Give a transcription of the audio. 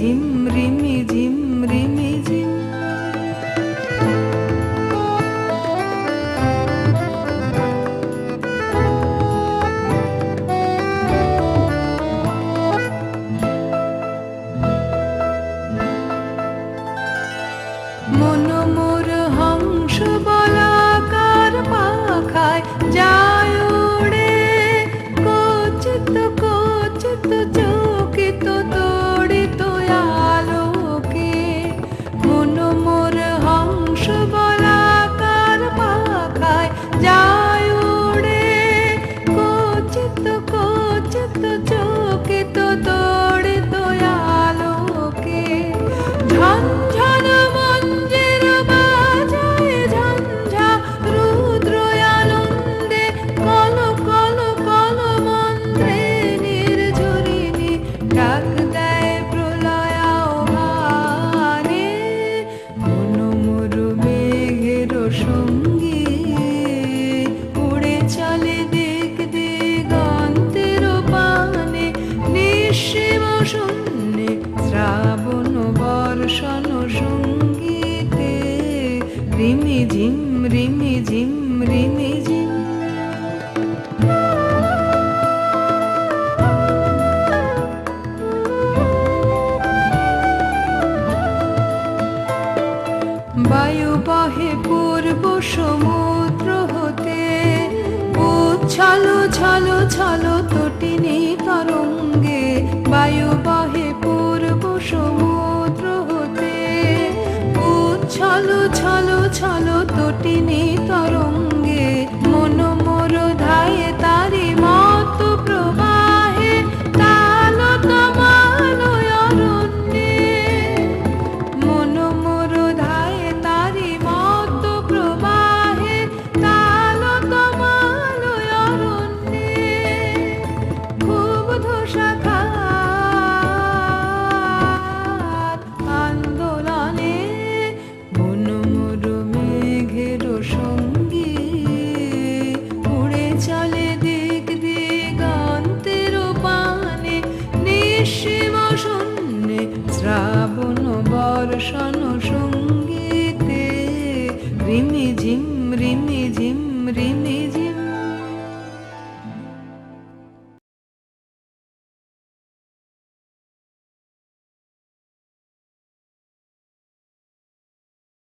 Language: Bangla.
ঝিম রিমি ঝিম রিমি ঝিম। মন মোর হংস বলাকার পাখায় যায় উড়ে, কচিত কচিত চকিত তড়িত আলোকে। মন মোর হংস বলাকার পাখায় যায় উড়ে, কচিত কচিত চকিত তড়িত আলোকে। ঝনঝন মঞ্জির বাজায় ঝঞ্ঝা রুদ্র আনন্দে, কল কল কল মন্ত্রে নির্ঝরিণী ডাক দেয় প্রলয় আহ্বানে। মন মোর মেঘের সঙ্গী উড়ে চলে দিক দিগন্তের পানে, নিঃসীম শূন্যে শ্রাবণ বর্ষণ সঙ্গীতে। রিমি ঝিম রিমি ঝিম রিমি ঝিম। বায়ু বহে পূর্ব সমুদ্র হতে, উচ্ছল ছল ছল তটিনী তরঙ্গে। বায়ু বহে পূর্ব সমুদ্র হতে, উচ্ছল ছল ছল তটিনী তরঙ্গে। মন মোর ধায়ে তারি মত প্রবাহে, তাল তমাল অরণ্যে। মন মোর ধায়ে তারি মত প্রবাহে, তাল তমাল অরণ্যে। ক্ষুব্ধ শাখার আন্দোলনে, মন মোর মেঘের সঙ্গী উড়ে চলে দিক দিগন্তের পানে, নিঃসীম শূন্যে শ্রাবণ বর্ষণ সঙ্গীতে। রিমি ঝিম রিমি ঝিম রিমি ঝিম।